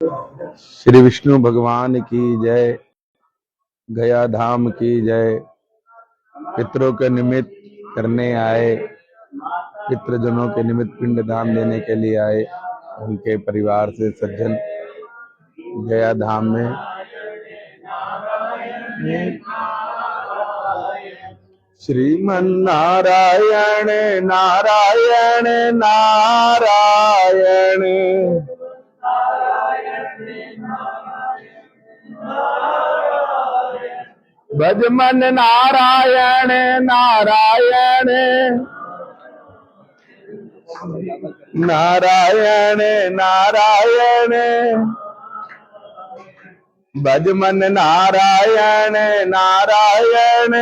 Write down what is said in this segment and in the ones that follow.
श्री विष्णु भगवान की जय। गया धाम की जय। पितरों के निमित्त करने आए, पितृजनों के निमित्त पिंड दान देने के लिए आए उनके परिवार से सज्जन गया धाम में श्रीमन नारायण नारायण नारायण भज मन नारायण नारायण नारायण नारायण भज मन नारायण नारायण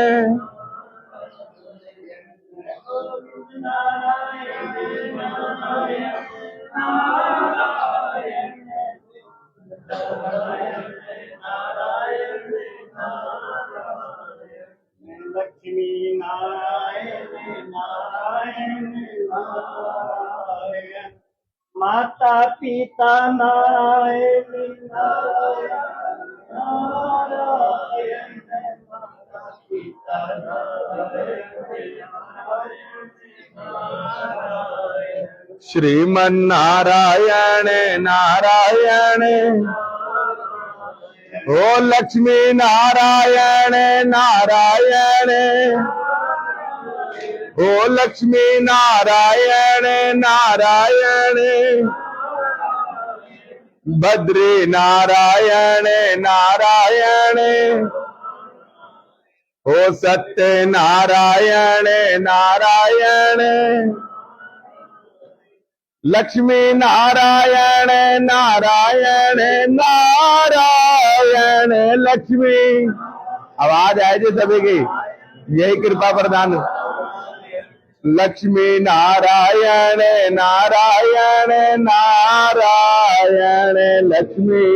लक्ष्मी नारायण नारायण नारायण माता पिता नारायण नारायण नारायण माता पिता नारायण श्रीमन नारायण नारायण ओ लक्ष्मी नारायण नारायण ओ लक्ष्मी नारायण नारायण बद्री नारायण नारायण ओ सत्य नारायण नारायण लक्ष्मी नारायण नारायण नारायण लक्ष्मी। आवाज आए जी सभी की, यही कृपा प्रदान। लक्ष्मी नारायण नारायण नारायण लक्ष्मी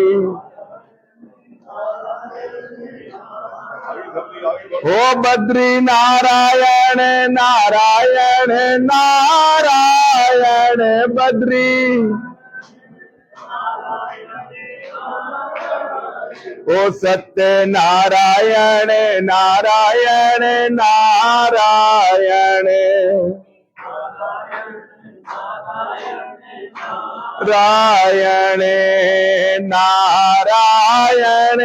ओ बद्री नारायण नारायण नारायण बद्री ओ सत्य नारायण नारायण नारायण रायण नारायण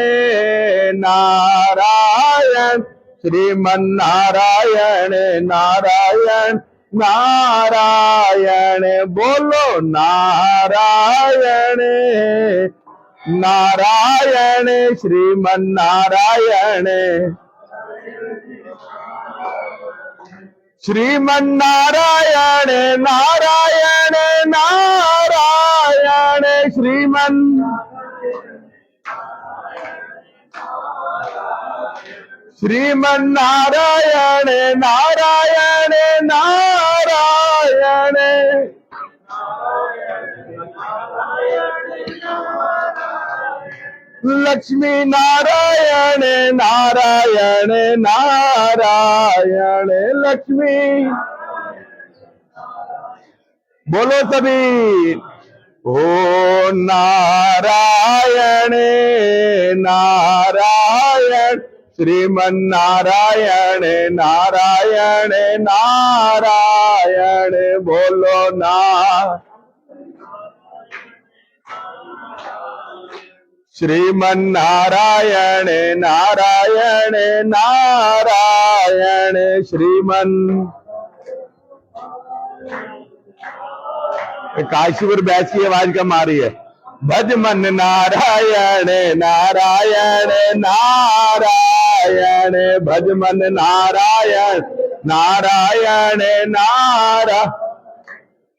नारायण श्रीमन नारायण नारायण नारायण बोलो नारायण नारायण श्रीमन नारायण श्रीमन नारायण नारायण नारायण श्रीमन श्रीमन नारायण नारायण नारायण लक्ष्मी नारायण नारायण नारायण लक्ष्मी बोलो सभी ओ नारायण नारायण श्रीमन नारायण नारायण नारायण बोलो ना श्रीमन नारायण नारायण नारायण श्रीमन। काशीपुर बैच की आवाज कम आ रही है। भज मन नारायण नारायण नारायण भज मन नारायण नारायण नारायण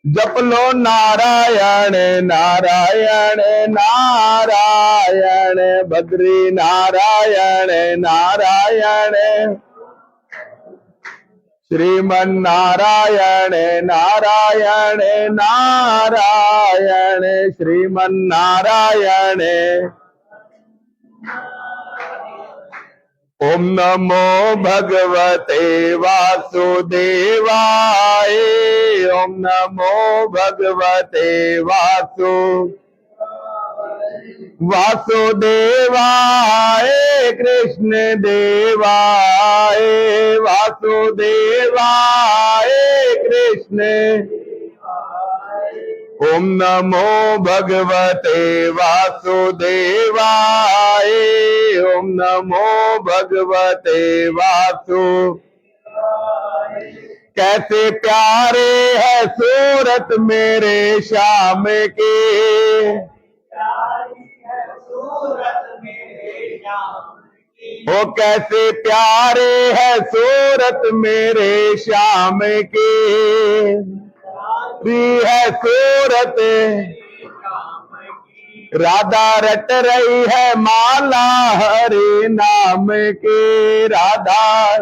जप लो नारायण नारायण नारायण बद्री नारायण नारायण श्रीमन नारायण नारायण नारायण श्रीमन नारायण ओम नमो भगवते वासुदेवाय ओम नमो भगवते वासु वासुदेवाय कृष्ण देवाय, वासुदेवाय कृष्ण। ओम नमो भगवते वासुदेवाय, ओम नमो भगवते वासु। कैसे प्यारे है सूरत मेरे श्याम के, ओ कैसे प्यारे है सूरत मेरे श्याम के। भी है सूरत राधा रट रही है माला हरे नाम के, राधा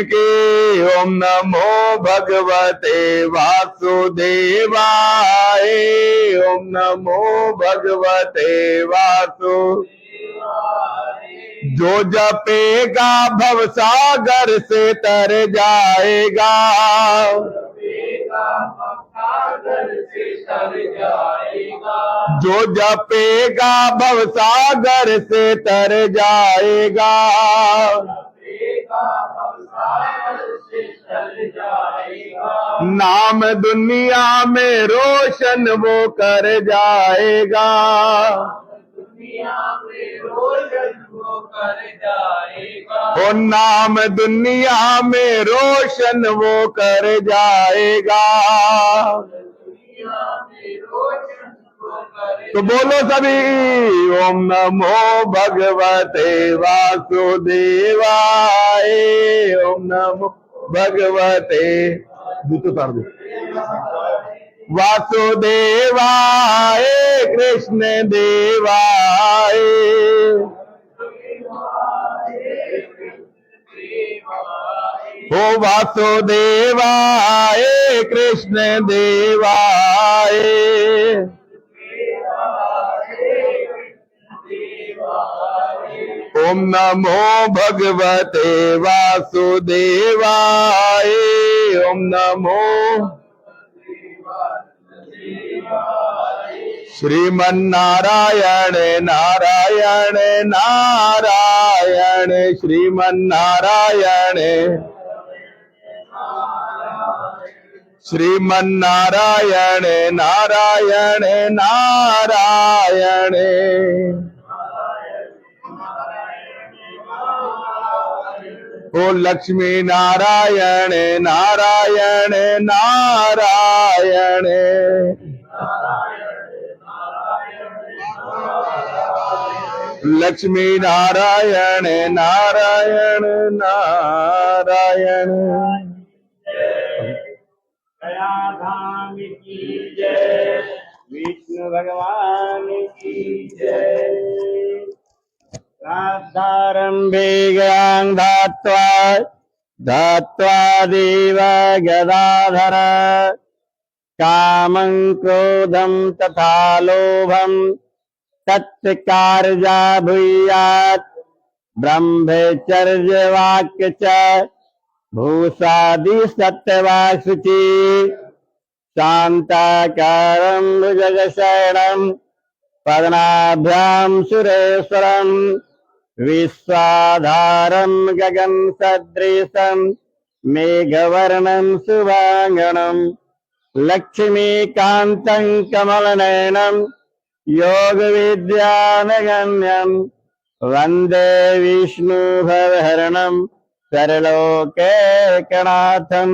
के। ओम नमो भगवते वासुदेवाय, ओम नमो भगवते वासु। जो जपेगा भवसागर से तर जाएगा, जो जपेगा भवसागर से तर जाएगा। नाम दुनिया में रोशन वो कर जाएगा, ओ नाम दुनिया में रोशन वो कर जाएगा। तो बोलो सभी ओम नमो भगवते वासुदेवाय, ओम नमो भगवते। जूतो उतार दो। वासुदेवाय कृष्ण देवाय, ओ वासुदेवाय कृष्ण देवाय। ओम नमो भगवते वासुदेवाय, ओम नमो। श्रीमन्नारायण नारायण नारायण, श्रीमन्नारायण श्रीमन्नारायण नारायण नारायण। ओ लक्ष्मी नारायण नारायण नारायण, लक्ष्मी नारायण नारायण नारायण। गया धाम की जय, विष्णु भगवान की जय। श्राद्धारंभे गयां धात्वा, धात्वा देव गदाधर। कामं क्रोधं तथा लोभं तत्कारजा भूयात्। ब्रह्मचर्य वाक्य च भूषादि सत्यवाक् शुचि। शान्ताकारं भुजगशयनं पद्माभ्यां सुरेश्वरं। विश्वाधारं गगन सदृशं मेघवर्णं शुभांगनं। लक्ष्मीकान्तं कमलनयनं योगविद्यानगम्यं। वन्दे विष्णुभवहरणं सर्वलोकैकनाथं।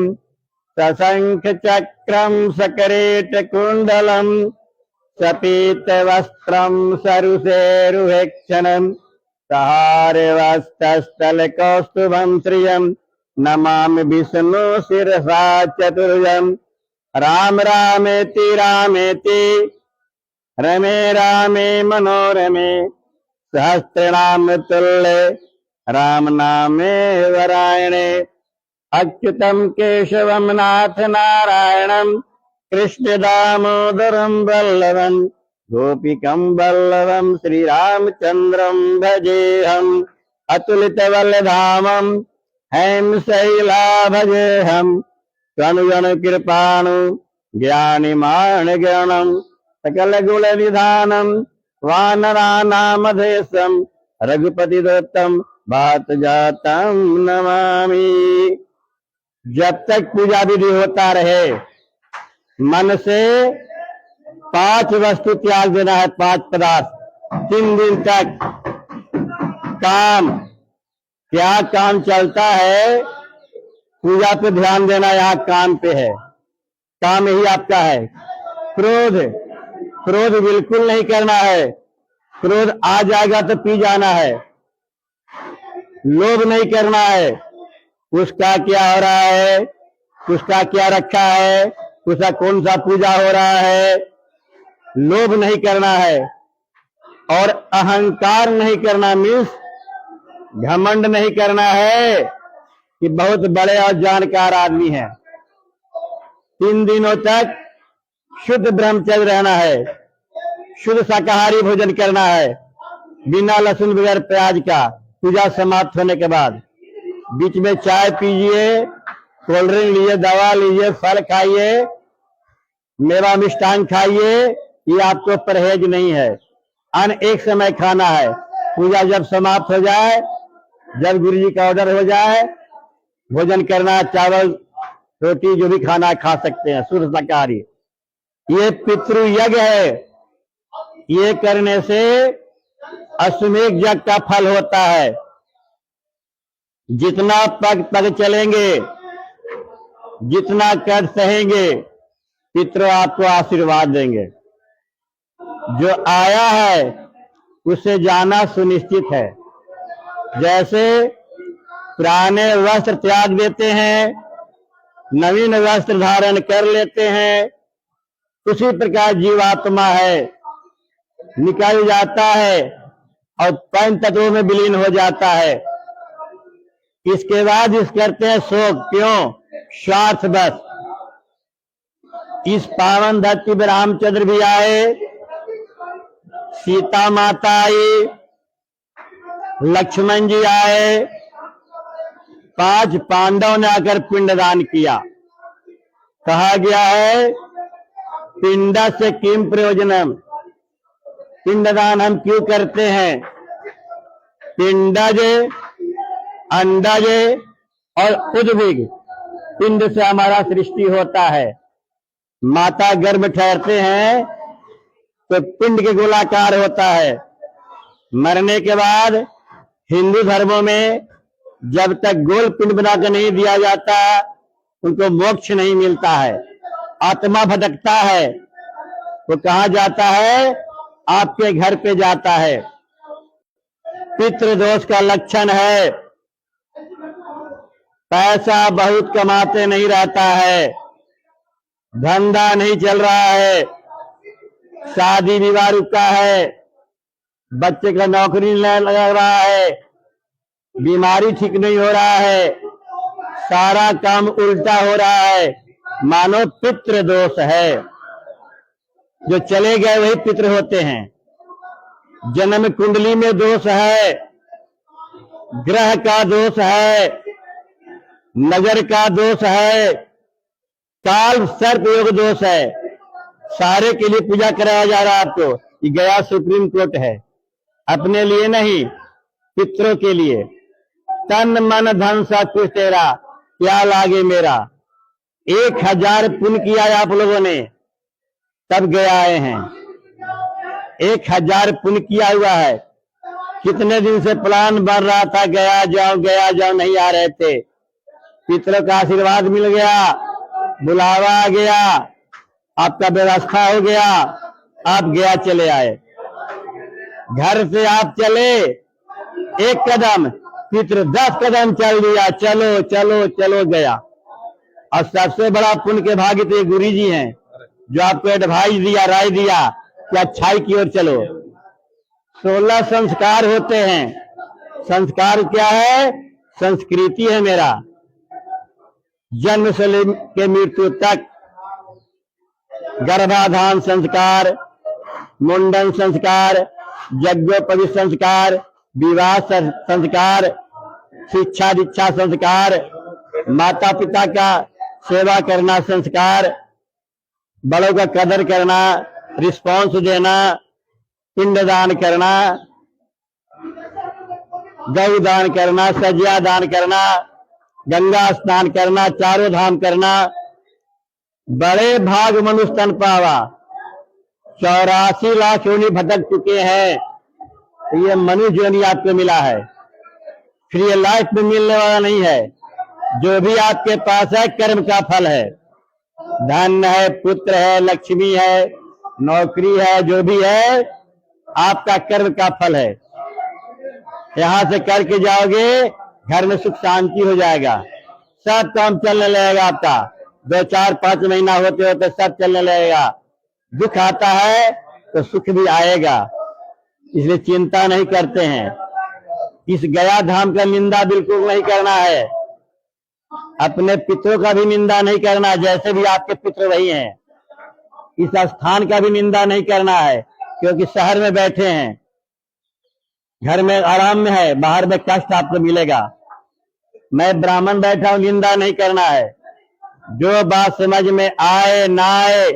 सशङ्खचक्रं सकरेटकुण्डलं सपीतवस्त्रं सरुसेरुहेक्षणं। सहारवस्तस्थलकौस्तुभं श्रियं नमामि विष्णु शिरसा चतुर्भुजं। राम रामेति रामेति रमे रामे मनोरमे। सहस्रनाम तुल्ये राम नामे वरायणे। अच्युतं केशवं नाथ नारायणं कृष्ण दामोदरं वल्लभं। गोपिकं वल्लभं श्रीरामचन्द्रं भजेऽहम्। अतुलितबलधामं हेमशैलाभजेऽहम्। कृपाणु ज्ञानिमानगणं सकल गुण निधानम वानरानामधेशम रघुपति दत्तम भात जातम नमामि। जब तक पूजा विधि होता रहे मन से 5 वस्तु त्याग देना है, 5 पदार्थ। 3 दिन तक काम, क्या काम चलता है, पूजा पे ध्यान देना, यहाँ काम पे है, काम यही आपका है। क्रोध, क्रोध बिल्कुल नहीं करना है, क्रोध आ जाएगा तो पी जाना है। लोभ नहीं करना है, उसका क्या हो रहा है, उसका क्या रखा है, उसका कौन सा पूजा हो रहा है, लोभ नहीं करना है। और अहंकार नहीं करना, मीन्स घमंड नहीं करना है कि बहुत बड़े और जानकार आदमी है। 3 दिनों तक शुद्ध ब्रह्मचर्य रहना है, शुद्ध शाकाहारी भोजन करना है, बिना लहसुन बगैर प्याज का। पूजा समाप्त होने के बाद बीच में चाय पीजिए, कोल्ड ड्रिंक लीजिए, दवा लीजिए, फल खाइए, मेवा मिष्टान खाइए, ये आपको परहेज नहीं है। अन्न एक समय खाना है। पूजा जब समाप्त हो जाए, जब गुरु जी का ऑर्डर हो जाए, भोजन करना, चावल रोटी जो भी खाना खा सकते हैं, शुद्ध शाकाहारी। ये पितृ यज्ञ है, ये करने से अश्वमेध यज्ञ का फल होता है। जितना पग पग चलेंगे, जितना कष्ट सहेंगे, पितृ आपको आशीर्वाद देंगे। जो आया है उसे जाना सुनिश्चित है। जैसे पुराने वस्त्र त्याग देते हैं, नवीन वस्त्र धारण कर लेते हैं, उसी प्रकार जीवात्मा है, निकल जाता है और पंच तत्वों में विलीन हो जाता है। इसके बाद इस करते हैं शोक, क्यों? स्वार्थ बस। इस पावन धरती पर रामचंद्र भी आए, सीता माता आई, लक्ष्मण जी आए, 5 पांडव ने आकर पिंडदान किया। कहा गया है पिंड से किम प्रयोजनम, पिंडदान हम क्यों करते हैं? पिंडज, अंडज और उद्भिज, पिंड से हमारा सृष्टि होता है। माता गर्भ ठहरते हैं तो पिंड के गोलाकार होता है। मरने के बाद हिंदू धर्मों में जब तक गोल पिंड बनाकर नहीं दिया जाता, उनको मोक्ष नहीं मिलता है, आत्मा भटकता है। वो कहाँ जाता है? आपके घर पे जाता है। पितृदोष का लक्षण है, पैसा बहुत कमाते नहीं रहता है, धंधा नहीं चल रहा है, शादी विवाह रुका है, बच्चे का नौकरी नहीं लग रहा है, बीमारी ठीक नहीं हो रहा है, सारा काम उल्टा हो रहा है, मानो पितृ दोष है। जो चले गए वही पितृ होते हैं। जन्म कुंडली में दोष है, ग्रह का दोष है, नगर का दोष है, काल सर्प योग दोष है। सारे के लिए पूजा कराया जा रहा है आपको। ये गया सुप्रीम कोर्ट है, अपने लिए नहीं, पितरों के लिए। तन मन धन सब कुछ तेरा, क्या लागे मेरा। 1000 पुण्य किया है आप लोगों ने, तब गया आए हैं। 1000 पुण्य किया हुआ है। कितने दिन से प्लान बन रहा था, गया जाओ नहीं आ रहे थे। पितरों का आशीर्वाद मिल गया, बुलावा आ गया, आपका व्यवस्था हो गया, आप गया चले आए। घर से आप चले 1 कदम, पितृ 10 कदम चल दिया, चलो चलो चलो गया। और सबसे बड़ा पुण्य के भागी तो ये गुरु जी हैं, जो आपको एडवाइस दिया, राय दिया कि अच्छाई की ओर चलो। 16 संस्कार होते हैं। संस्कार क्या है? संस्कृति है मेरा। जन्म से लेकर मृत्यु तक गर्भाधान संस्कार, मुंडन संस्कार, यज्ञोपवीत संस्कार, विवाह संस्कार, शिक्षा दीक्षा संस्कार, माता पिता का सेवा करना संस्कार, बड़ों का कदर करना, रिस्पॉन्स देना, पिंडदान करना, गौ दान करना, सज्जा दान करना, गंगा स्नान करना, चारों धाम करना। बड़े भाग मनुष्य तन पावा। 84 लाख योनि भटक चुके हैं, तो ये मनुष्य योनि आपको मिला है, फिर ये लाइफ में मिलने वाला नहीं है। जो भी आपके पास है कर्म का फल है। धन है, पुत्र है, लक्ष्मी है, नौकरी है, जो भी है आपका कर्म का फल है। यहां से करके जाओगे, घर में सुख शांति हो जाएगा, सब काम चलने लगेगा आपका। 2, 4, 5 महीना होते होते सब चलने लगेगा। दुख आता है तो सुख भी आएगा, इसलिए चिंता नहीं करते हैं। इस गया धाम का निंदा बिल्कुल नहीं करना है। अपने पितरों का भी निंदा नहीं करना, जैसे भी आपके पितर वही हैं। इस स्थान का भी निंदा नहीं करना है, क्योंकि शहर में बैठे हैं, घर में आराम में है, बाहर में कष्ट आपको मिलेगा। मैं ब्राह्मण बैठा हूं, निंदा नहीं करना है। जो बात समझ में आए ना आए,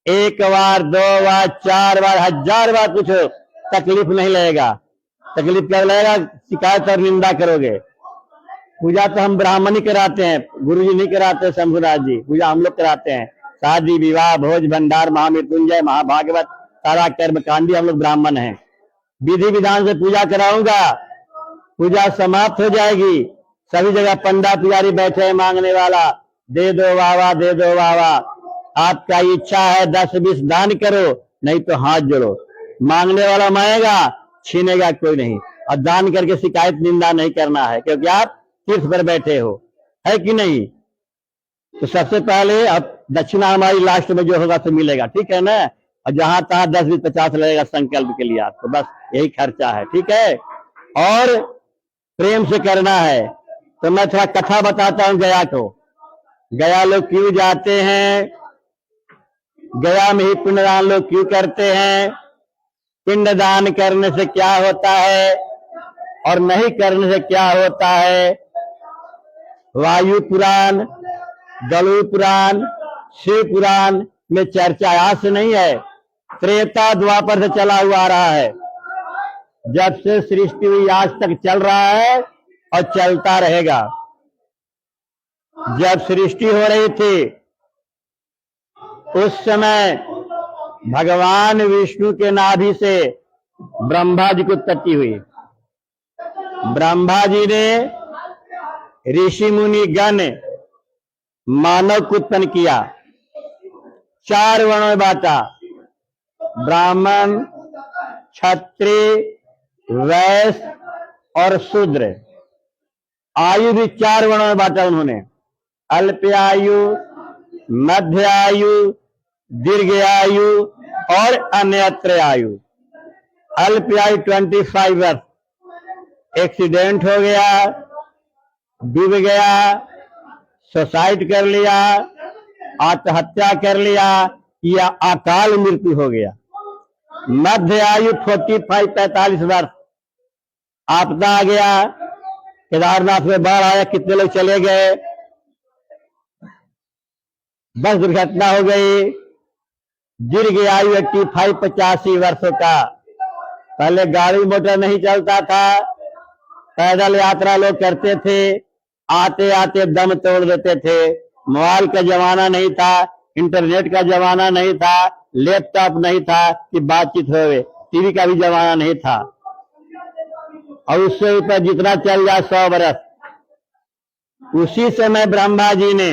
1 बार 2 बार 4 बार 1000 बार पूछो, तकलीफ नहीं लगेगा। तकलीफ क्या लगेगा? शिकायत और निंदा करोगे। पूजा तो हम ब्राह्मण ही कराते हैं, गुरु जी नहीं कराते, शंभुनाथ जी। पूजा हम लोग कराते हैं। शादी विवाह भोज भंडार महामृत्युंजय महाभागवत सारा कर्म कांडी हम लोग ब्राह्मण हैं। विधि विधान से पूजा कराऊंगा, पूजा समाप्त हो जाएगी। सभी जगह पंडा पुजारी बैठे हैं मांगने वाला, दे दो वावा, दे दो वावा। आपका इच्छा है 10-20 दान करो, नहीं तो हाथ जोड़ो। मांगने वाला मांगेगा, छीनेगा कोई नहीं। और दान करके शिकायत निंदा नहीं करना है, क्योंकि आप तीर्थ पर बैठे हो, है कि नहीं। तो सबसे पहले अब दक्षिणा हमारी लास्ट में जो होगा तो मिलेगा, ठीक है ना। और जहां तहां 10-20-50 लगेगा संकल्प के लिए आपको, बस यही खर्चा है, ठीक है। और प्रेम से करना है। तो मैं थोड़ा कथा बताता हूं गया को। गया लोग क्यों जाते हैं, गया में ही पिंडदान लोग क्यों करते हैं, पिंडदान करने से क्या होता है और नहीं करने से क्या होता है। वायु पुराण, गलु पुराण, शिव पुराण में चर्चा आज से नहीं है, त्रेता द्वापर से चला हुआ आ रहा है। जब से सृष्टि हुई आज तक चल रहा है और चलता रहेगा। जब सृष्टि हो रही थी उस समय भगवान विष्णु के नाभि से ब्रह्मा जी की उत्पत्ति हुई। ब्रह्मा जी ने ऋषि मुनि गण मानव को उत्पन्न किया, 4 वर्णों में बांटा, ब्राह्मण, क्षत्रिय, वैश्य और शूद्र। आयु भी 4 वर्णों में बांटा उन्होंने, अल्पायु, मध्य आयु, दीर्घ आयु और अन्यत्र आयु। अल्पायु 25 वर्ष, एक्सीडेंट हो गया, डूब गया, सुसाइड कर लिया, आत्महत्या कर लिया या अकाल मृत्यु हो गया। मध्य आयु 45 वर्ष, आपदा आ गया, केदारनाथ में बाढ़ आया, कितने लोग चले गए, बस दुर्घटना हो गई। दीर्घ आयु 85 वर्षों का। पहले गाड़ी मोटर नहीं चलता था, पैदल यात्रा लोग करते थे, आते आते दम तोड़ देते थे। मोबाइल का जमाना नहीं था, इंटरनेट का जमाना नहीं था, लैपटॉप नहीं था कि बातचीत होवे, टीवी का भी जमाना नहीं था। और उससे ऊपर जितना चल जाए 100 वर्ष। उसी समय ब्रह्मा जी ने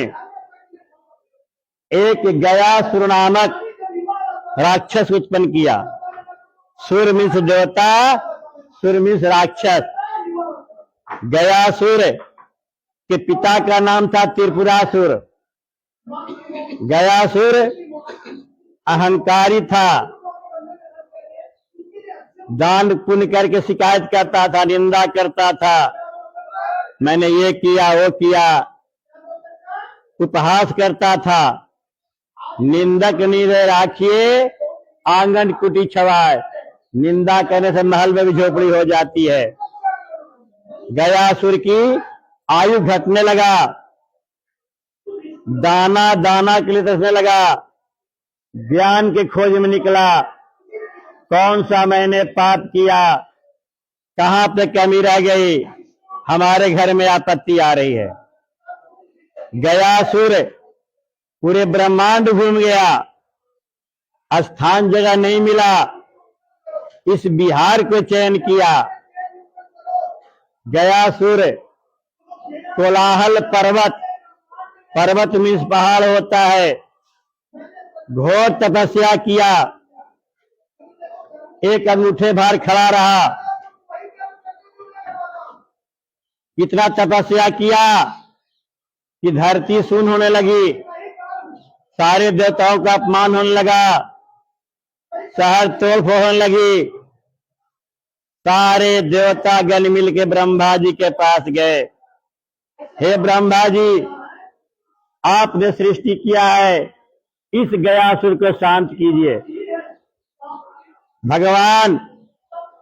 एक गयासुर नामक राक्षस उत्पन्न किया। सुर मीन्स देवता, सुर मीन्स राक्षस। गयासुर के पिता का नाम था त्रिपुरासुर। गयासुर अहंकारी था, दान पुण्य करके शिकायत करता था, निंदा करता था, मैंने ये किया वो किया, उपहास करता था। निंदक निरे राखिए आंगन कुटी छवाए, निंदा करने से महल में भी झोपड़ी हो जाती है। गयासुर की आयु घटने लगा, दाना दाना के लिए तरसने लगा, ज्ञान के खोज में निकला, कौन सा मैंने पाप किया, कहां पे कमी रह गई, हमारे घर में आपत्ति आ रही है। गयासुर पूरे ब्रह्मांड घूम गया, स्थान जगह नहीं मिला, इस बिहार को चयन किया। गयासुर कोलाहल पर्वत, पर्वत मीन्स पहाड़ होता है, घोर तपस्या किया, एक अंगूठे भार खड़ा रहा। इतना तपस्या किया कि धरती शून्य होने लगी, सारे देवताओं का अपमान होने लगा, शहर तोड़फोड़ होने लगी। सारे देवता गण मिल के ब्रह्मा जी के पास गए। हे ब्रह्मा जी, आपने सृष्टि किया है, इस गयासुर को शांत कीजिए। भगवान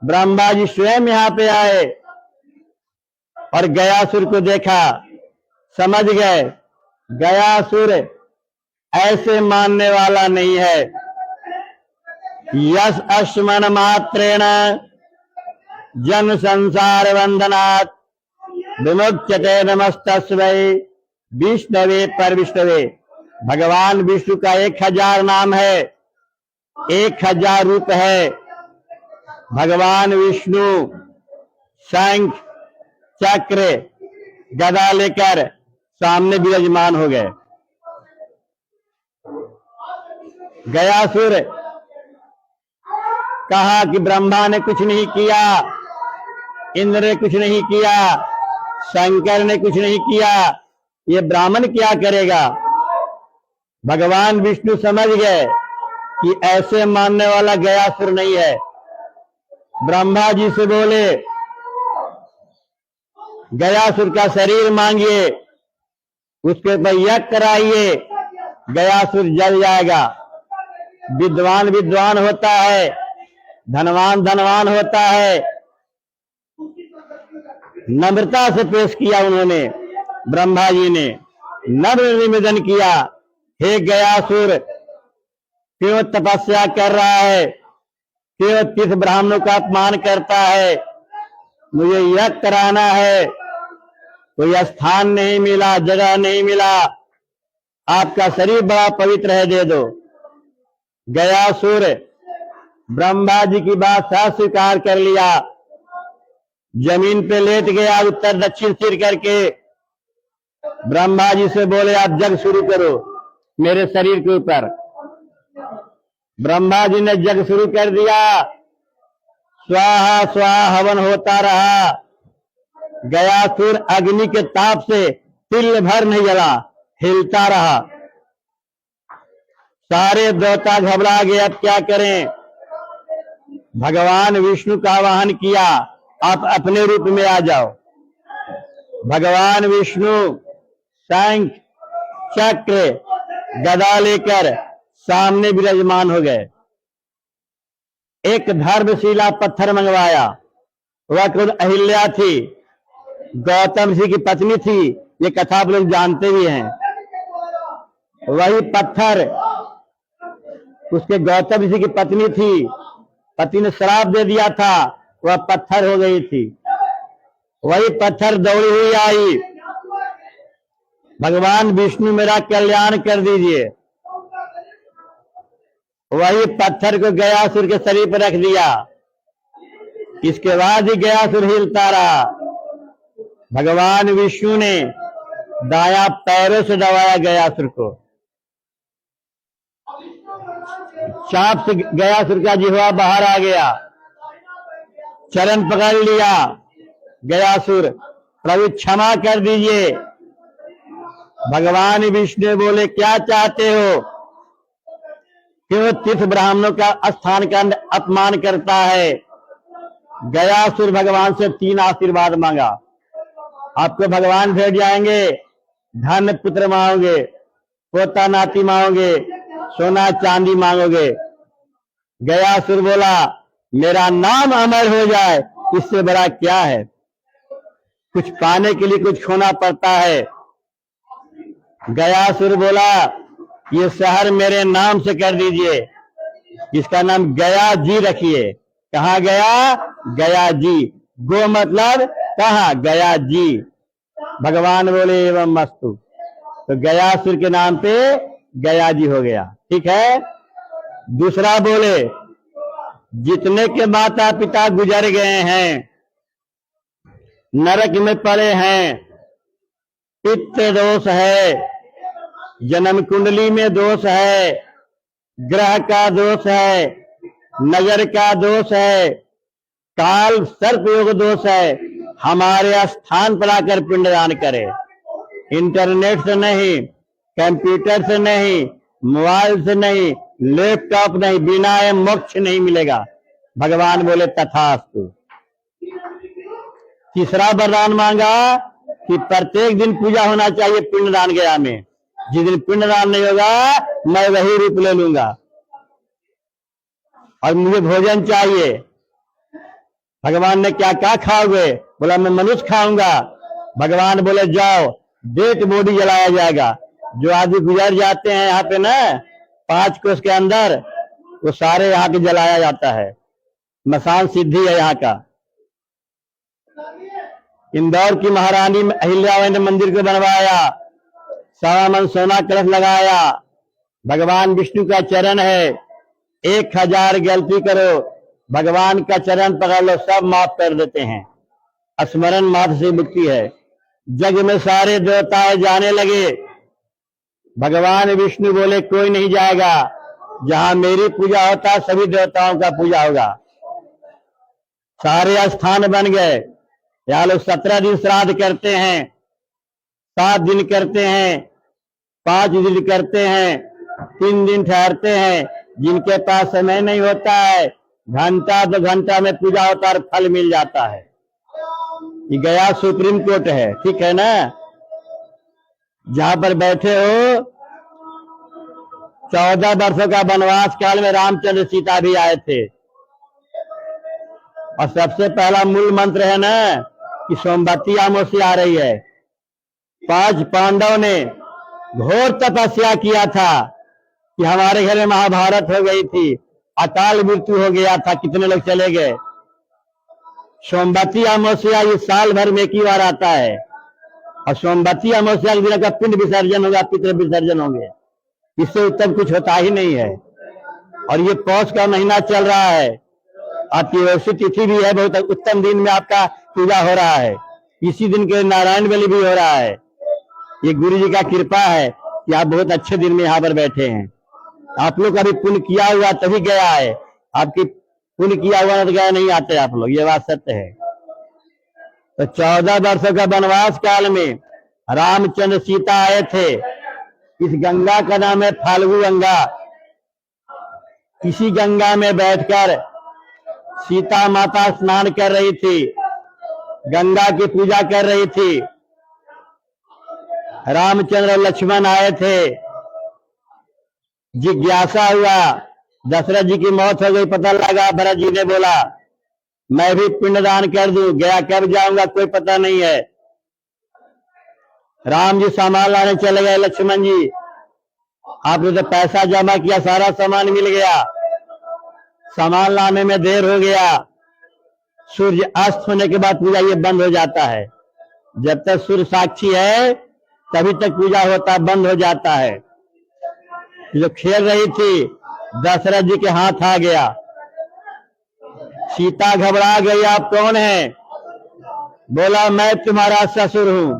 ब्रह्मा जी स्वयं यहां पे आए और गयासुर को देखा, समझ गए गयासुर ऐसे मानने वाला नहीं है। यस अस्मन मात्रेण जन संसार बंधनात् विमुच्यते नमस्तस्मै विष्णवे पर विष्णवे। भगवान विष्णु का 1000 नाम है, 1000 रूप है। भगवान विष्णु शंख चक्र गदा लेकर सामने विराजमान हो गए। गयासुर कहा कि ब्रह्मा ने कुछ नहीं किया, इंद्र ने कुछ नहीं किया, शंकर ने कुछ नहीं किया, ये ब्राह्मण क्या करेगा। भगवान विष्णु समझ गए कि ऐसे मानने वाला गयासुर नहीं है। ब्रह्मा जी से बोले, गयासुर का शरीर मांगिए, उसके ऊपर यज्ञ कराइए, गयासुर जल जाएगा। विद्वान विद्वान होता है, धनवान धनवान होता है। नम्रता से पेश किया उन्होंने, ब्रह्मा जी ने नम्र निवेदन किया, हे गयासुर, क्यों तपस्या कर रहा है, क्यों तीर्थ ब्राह्मणों का अपमान करता है, मुझे यज्ञ कराना है, कोई स्थान नहीं मिला, जगह नहीं मिला, आपका शरीर बड़ा पवित्र है, दे दो। गयासुर ब्रह्मा जी की बात साथ स्वीकार कर लिया, जमीन पे लेट गया, उत्तर दक्षिण सिर करके। ब्रह्मा जी से बोले, आप यज्ञ शुरू करो मेरे शरीर के ऊपर। ब्रह्मा जी ने यज्ञ शुरू कर दिया, स्वाहा स्वाहा हवन होता रहा। गयासुर अग्नि के ताप से तिल भर नहीं जला, हिलता रहा। सारे देवता घबरा गए, अब क्या करें। भगवान विष्णु का आवाहन किया, आप अपने रूप में आ जाओ। भगवान विष्णु शंख चक्र गदा लेकर सामने विराजमान हो गए। एक धर्मशिला पत्थर मंगवाया, वह खुद अहिल्या थी, गौतम ऋषि की पत्नी थी, ये कथा आप लोग जानते भी हैं। वही पत्थर उसके गौतम ऋषि की पत्नी थी, पति ने श्राप दे दिया था, वह पत्थर हो गई थी। वही पत्थर दौड़ी हुई आई, भगवान विष्णु मेरा कल्याण कर दीजिए। वही पत्थर को गयासुर के शरीर पर रख दिया। इसके बाद ही गयासुर हिलता रहा। भगवान विष्णु ने दाया पैरों से दबाया गयासुर को, चाप से गयासुर का जिह्वा बाहर आ गया। चरण पकड़ लिया गयासुर, प्रभु क्षमा कर दीजिए। भगवान विष्णु बोले, क्या चाहते हो, क्यों तीर्थ ब्राह्मणों का स्थान का अपमान करता है। गयासुर भगवान से 3 आशीर्वाद मांगा, आपको भगवान भेट जाएंगे, धन पुत्र मांगोगे, पोता नाती मांगोगे, सोना चांदी मांगोगे। गयासुर बोला, मेरा नाम अमर हो जाए, इससे बड़ा क्या है। कुछ पाने के लिए कुछ खोना पड़ता है। गयासुर बोला, ये शहर मेरे नाम से कर दीजिए, इसका नाम गया जी रखिए। कहाँ गया? गया जी। गो मतलब कहाँ? गया जी। भगवान बोले एवं मस्तु, तो गयासुर के नाम पे गया जी हो गया। ठीक है। दूसरा बोले, जितने के माता पिता गुजर गए हैं, नरक में पड़े हैं, पित्त दोष है, जन्म कुंडली में दोष है, ग्रह का दोष है, नजर का दोष है, काल सर्प योग दोष है, हमारे स्थान पर आकर पिंडदान करे। इंटरनेट से नहीं, कंप्यूटर से नहीं, मोबाइल से नहीं, लैपटॉप नहीं, बिना ये मोक्ष नहीं मिलेगा। भगवान बोले तथास्तु। तीसरा वरदान मांगा कि प्रत्येक दिन पूजा होना चाहिए पिंडदान गया में। जिस दिन पिंडदान नहीं होगा मैं वही रूप ले लूंगा और मुझे भोजन चाहिए। भगवान ने क्या क्या खाओगे? बोला मैं मनुष्य खाऊंगा। भगवान बोले जाओ, डेड बॉडी जलाया जाएगा। जो आदमी गुजर जाते हैं यहाँ पे ना 5 कोस के अंदर, वो सारे यहाँ के जलाया जाता है। मसान सिद्धि है यहाँ का। इंदौर की महारानी अहिल्याबाई ने मंदिर को बनवाया, 1.25 मन सोना कलश लगाया। भगवान विष्णु का चरण है, 1000 गलती करो भगवान का चरण पकड़ लो, सब माफ कर देते हैं। स्मरण मात्र से मुक्ति है। जग में सारे देवताएं जाने लगे। भगवान विष्णु बोले कोई नहीं जाएगा, जहां मेरी पूजा होता है सभी देवताओं का पूजा होगा। सारे स्थान बन गए। यहाँ लोग 17 दिन श्राद्ध करते हैं, 7 दिन करते हैं, 5 दिन करते हैं, 3 दिन ठहरते हैं। जिनके पास समय नहीं होता है, घंटा 2 घंटा में पूजा होता है और फल मिल जाता है। ये गया सुप्रीम कोर्ट है। ठीक है ना। जहां पर बैठे हो, 14 वर्षों का वनवास काल में रामचंद्र सीता भी आए थे। और सबसे पहला मूल मंत्र है ना कि सोमवती अमावस्या आ रही है। 5 पांडव ने घोर तपस्या किया था कि हमारे घर में महाभारत हो गई थी, अकाल मृत्यु हो गया था, कितने लोग चले गए। सोमवती अमावस्या ये साल भर में एक ही बार आता है और सोमवती अमावस्या के दिन का पिंड विसर्जन होगा, पितृ विसर्जन होंगे। इससे उत्तम कुछ होता ही नहीं है। और ये पौष का महीना चल रहा है, अतियोशी तिथि भी है, बहुत उत्तम दिन में आपका पूजा हो रहा है। इसी दिन के नारायण बलि भी हो रहा है। ये गुरु जी का कृपा है कि आप बहुत अच्छे दिन में यहाँ पर बैठे हैं। आप लोग अभी पुण्य किया हुआ तभी गया है, आपकी पुण्य किया हुआ तो गया नहीं आते आप लोग, ये बात सत्य है। तो 14 वर्षों का वनवास काल में रामचंद्र सीता आए थे। इस गंगा का नाम है फाल्गु गंगा। इसी गंगा में बैठकर सीता माता स्नान कर रही थी, गंगा की पूजा कर रही थी। रामचंद्र और लक्ष्मण आए थे। जिज्ञासा हुआ, दशरथ जी की मौत हो गई, पता लगा। भरत जी ने बोला मैं भी पिंडदान कर दूं, गया कब जाऊंगा कोई पता नहीं है। राम जी सामान लाने चले गए। लक्ष्मण जी आपने तो पैसा जमा किया, सारा सामान मिल गया, सामान लाने में देर हो गया। सूर्य अस्त होने के बाद पूजा ये बंद हो जाता है। जब तक सूर्य साक्षी है तभी तक पूजा होता, बंद हो जाता है। जो खेल रही थी दशरथ जी के हाथ आ गया। सीता घबरा गई, आप कौन हैं? बोला मैं तुम्हारा ससुर हूं,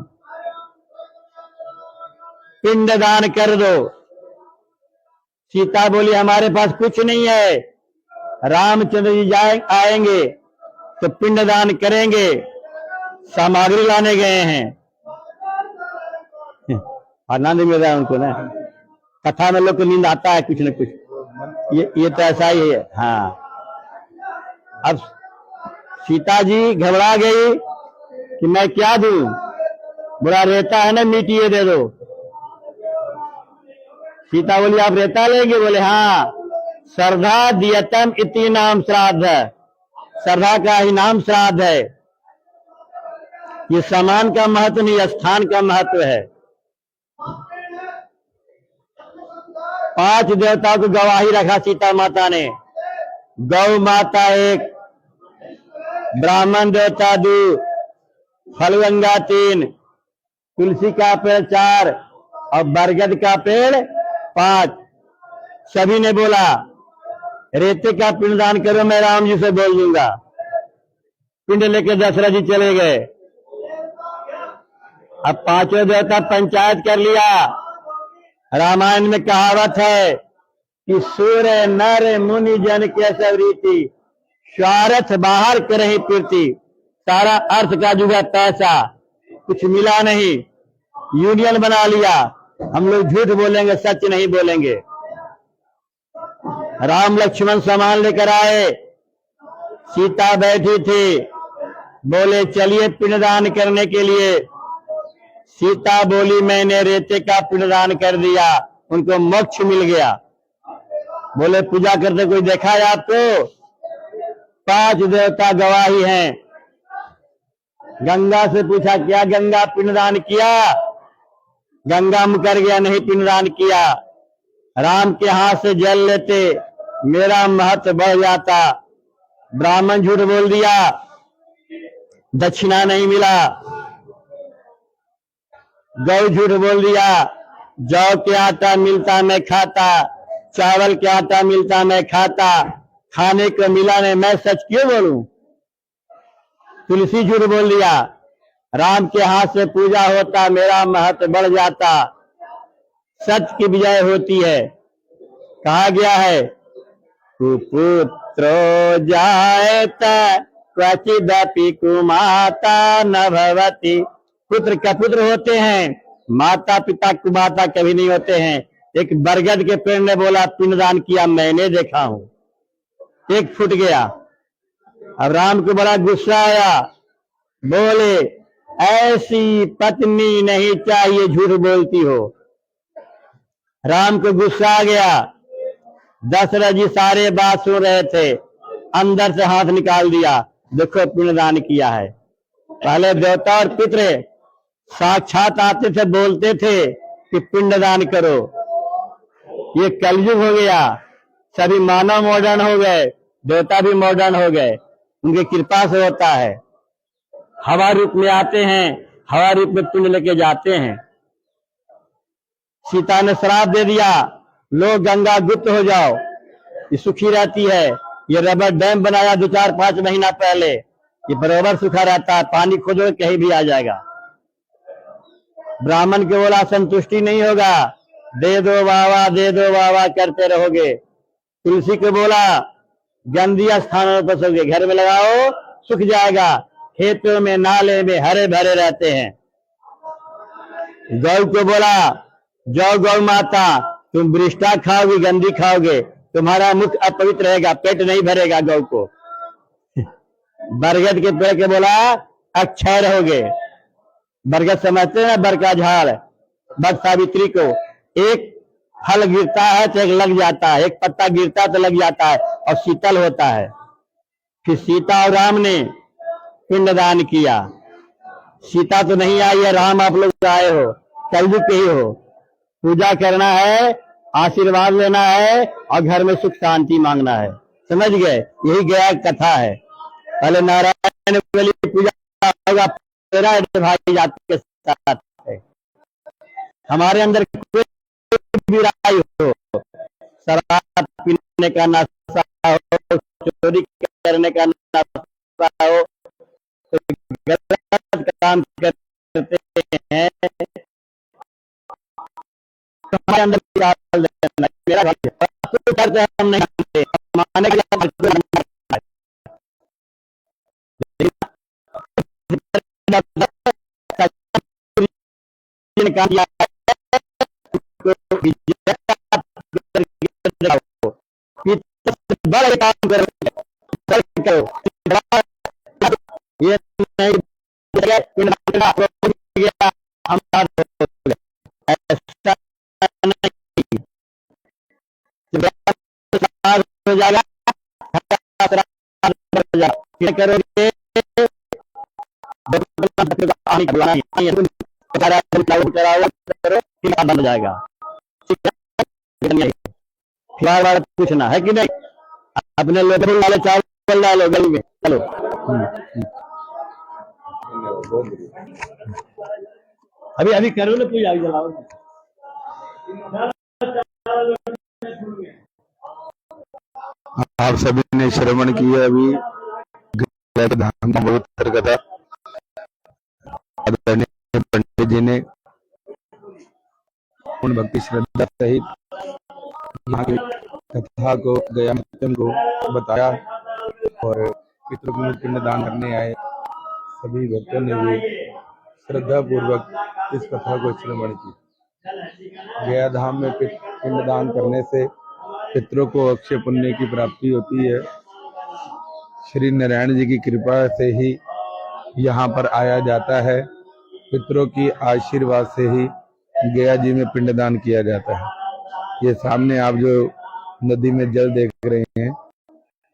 पिंडदान कर दो। सीता बोली हमारे पास कुछ नहीं है, रामचंद्र जी आएंगे तो पिंडदान करेंगे, सामग्री लाने गए हैं। आनंद मिल रहा है उनको ना, कथा में लोग को नींद आता है कुछ न कुछ। ये तो ऐसा ही है। हाँ, अब सीता जी घबरा गई कि मैं क्या दूं। बोला रेता है ना, मिट्टी ये दे दो। सीता बोली आप रेता लेंगे? बोले हाँ। श्रद्धा दियतम इति नाम श्राद्ध, श्रद्धा का ही नाम श्राद्ध है। ये सामान का महत्व नहीं, स्थान का महत्व है। 5 देवताओं को गवाही रखा सीता माता ने। गौ माता 1, ब्राह्मण देवता 2, फलगंगा 3, तुलसी का पेड़ 4 और बरगद का पेड़ 5। सभी ने बोला रेते का पिंडदान करो, मैं राम जी से बोल दूंगा। पिंड लेके दशरथ जी चले गए। अब पांचों देवता पंचायत कर लिया। रामायण में कहावत है कि सूर्य नर मुनि जन के सब रीति, स्वार्थ बाहर करही प्रीति। सारा अर्थ का जुगा पैसा, कुछ मिला नहीं। यूनियन बना लिया, हम लोग झूठ बोलेंगे, सच नहीं बोलेंगे। राम लक्ष्मण सामान लेकर आए, सीता बैठी थी, बोले चलिए पिंडदान करने के लिए। सीता बोली मैंने रेते का पिंडदान कर दिया, उनको मोक्ष मिल गया। बोले पूजा करते कोई देखा है आपको? 5 देवता गवाही हैं। गंगा से पूछा क्या गंगा पिंडदान किया? गंगा मुकर गया, नहीं पिंडदान किया। राम के हाथ से जल लेते मेरा महत्व बढ़ जाता। ब्राह्मण झूठ बोल दिया, दक्षिणा नहीं मिला। गौ झूठ बोल दिया, जौ के आटा मिलता मैं खाता, चावल के आटा मिलता मैं खाता, खाने को मिला नहीं, मैं सच क्यों बोलूं? तुलसी झूठ बोल दिया, राम के हाथ से पूजा होता मेरा महत्व बढ़ जाता। सच की विजय होती है। कहा गया है कुपुत्रो जायत क्वचिदपि कुमाता न भवति। पुत्र कपुत्र होते हैं, माता पिता कुमाता कभी नहीं होते हैं। एक बरगद के पेड़ ने बोला पिंडदान किया, मैंने देखा हूं, एक फूट गया। अब राम को बड़ा गुस्सा आया, बोले ऐसी पत्नी नहीं चाहिए, झूठ बोलती हो। राम को गुस्सा आ गया। दशरथ जी सारे बात सुन रहे थे, अंदर से हाथ निकाल दिया, देखो पिंडदान किया है। पहले देवता और पितृ साक्षात आते थे, बोलते थे कि पिंडदान करो। ये कलयुग हो गया, सभी मानव मॉडर्न हो गए, देवता भी मॉडर्न हो गए, उनकी कृपा से होता है। हवा रूप में आते हैं, हवा रूप में पिंड लेके जाते हैं। सीता ने श्राप दे दिया, लो गंगा गुप्त हो जाओ, ये सुखी रहती है। ये रबर डैम बनाया 2-4-5 महीना पहले, ये बराबर सूखा रहता है, पानी खोदो कहीं भी आ जाएगा। ब्राह्मण के बोला संतुष्टि नहीं होगा, दे दो बाबा दे दो बाबा करते रहोगे। तुलसी को बोला गंदी स्थानों पर बसोगे, घर में लगाओ सूख जाएगा। खेतों में नाले में हरे भरे रहते हैं। गौ को बोला जाओ गौ माता, तुम वृष्टा खाओगी, गंदी खाओगे, तुम्हारा मुख अपवित्र रहेगा, पेट नहीं भरेगा गौ को। बरगद के पेड़ के बोला अक्षय रहोगे। बरगद समझते हैं ना, बर का झाड़। वट सावित्री को एक फल गिरता है तो एक लग जाता है, एक पत्ता गिरता है तो लग जाता है और शीतल होता है। फिर सीता और राम ने पिंडदान किया। सीता तो नहीं आई है, राम आप लोग आए हो, कलयुग के ही हो। पूजा करना है, आशीर्वाद लेना है और घर में सुख शांति मांगना है। समझ गए? यही गया कथा है। पहले नारायण बलि पूजा होगा, तेरा भाई जाति के साथ है। हमारे अंदर कोई भी राय हो, शराब पीने का नशा हो, चोरी करने का नशा हो, तो गलत काम करते हैं, हमारे अंदर डाल देना। मेरा भाई करते हैं, हम नहीं जानते, माने के बड़े काम करो, ये नहीं हो जाएगा, करोगे बन जाएगा। बार बार पूछना है कि नहीं। अपने लोग वाले चावल डालो गली में, चलो। अभी अभी करो ना पूजा, अभी जलाओ। आप सभी ने श्रवण किया अभी धाम का पवित्र कथा आदरणीय पंडित जी ने पूर्ण भक्ति श्रद्धा सहित यहाँ की कथा को, गया मिशन को बताया और पितरों को पिंड दान करने आए सभी भक्तों ने भी श्रद्धा पूर्वक इस कथा को श्रवण की। गया धाम में पिंड दान करने से पितरों को अक्षय पुण्य की प्राप्ति होती है। श्री नारायण जी की कृपा से ही यहाँ पर आया जाता है। पितरों की आशीर्वाद से ही गया जी में पिंडदान किया जाता है। ये सामने आप जो नदी में जल देख रहे हैं,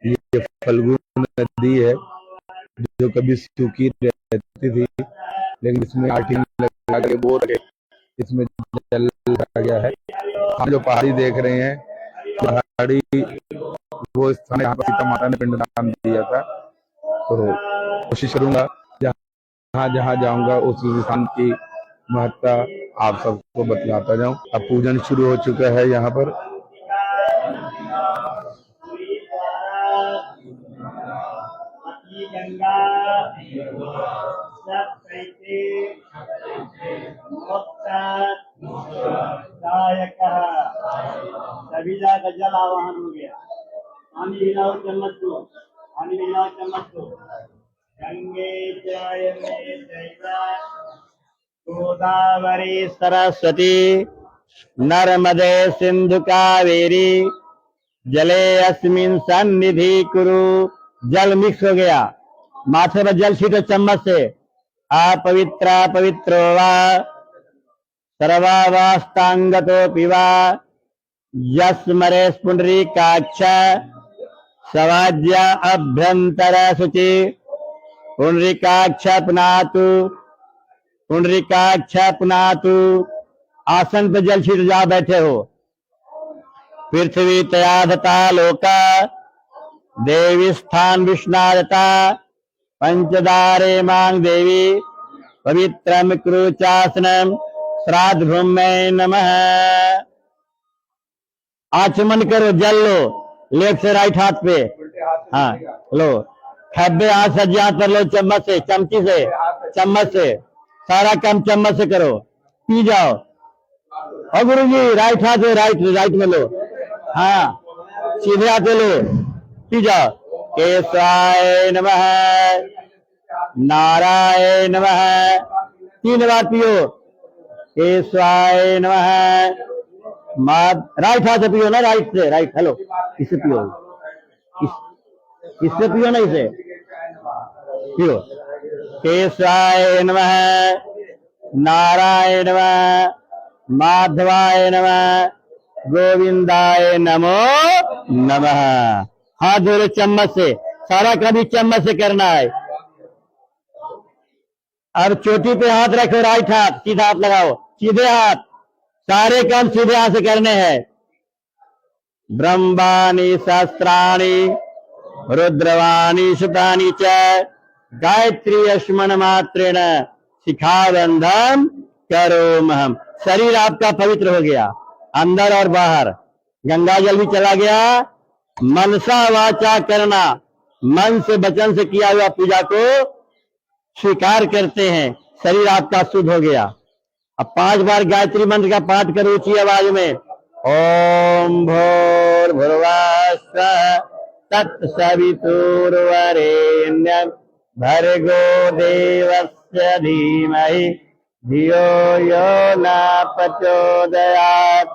ये फल्गु नदी है जो कभी सूखी रहती थी, लेकिन इसमें आर्टिंग लगा के बोर के इसमें जल लगा गया है। हम जो पहाड़ी देख रहे हैं, पहाड़ी वो स्थान यहाँ पर सीता माता ने पिंडदान दिया था। तो कोशिश करूंगा जहाँ जहाँ जाऊंगा उस स्थान की महत्ता आप सबको बतलाता जाऊं। अब पूजन शुरू हो चुका है यहाँ पर। सभी का जल आवाहन हो गया। पानी मिलाओ चम्मच को, पानी मिलाओ चम्मच को। गंगे गोदावरी सरस्वती नर्मदे सिंधु कावेरी जले अस्मिन सन्निधि कुरु। जल मिक्स हो गया, माथे पर जल छीटो चम्मच से। अपवित्र पवित्रो वा सर्वावस्थांगतो पिवा यस्मरे पुंडरीकाक्ष सवाज्य अभ्यंतर शुचि पुंडरीकाक्ष पुनातु पुंडरीकाक्ष पुनातु। आसन पे जल छीट जा बैठे हो। पृथ्वी तयाधता लोका देवी स्थान विष्णादता पंचदारे मांग देवी पवित्रम क्रुचासनम श्राद्ध भूमि नमः। आचमन करो, जल लो लेफ्ट से राइट हाथ पे। हाँ लो, खब्बे हाथ सज्जे हाथ पर लो, चम्मच से, चमची से, चम्मच से, सारा काम चम्मच से करो, पी जाओ। और गुरु जी राइट हाथ में, राइट में लो। हाँ सीधे हाथ में लो, पी जाओ। केशवाय नमः नारायण नमः, 3 बार पियो। केशवाय नमः। राइट हाथ से पियो ना, राइट से, राइट। हेलो, इससे पियो, इससे पियो ना, इसे पियो। केशवाय नमः नारायण नमः माधवाय नमः गोविंदाय नमो नमः। हाथ धो चम्मच से, सारा कभी चम्मच से करना है। अब चोटी पे हाथ रखो, राइट हाथ, सीधा हाथ लगाओ, सीधे हाथ, सारे काम सीधे हाथ से करने हैं। ब्रह्माणि सहस्राणि रुद्रवाणी सुतानि च गायत्री अश्मन मात्रेण शिखाबंधम करोमहम। शरीर आपका पवित्र हो गया, अंदर और बाहर। गंगा जल भी चला गया। मनसा वाचा करना, मन से वचन से किया हुआ पूजा को स्वीकार करते हैं। शरीर आपका शुद्ध हो गया। अब 5 बार गायत्री मंत्र का पाठ करो ऊंची आवाज में। ओम भूर्भुवः स्वः तत्सवितुर्वरेण्यं भर्गो देवस्य धीमहि धियो यो न प्रचोदयात्।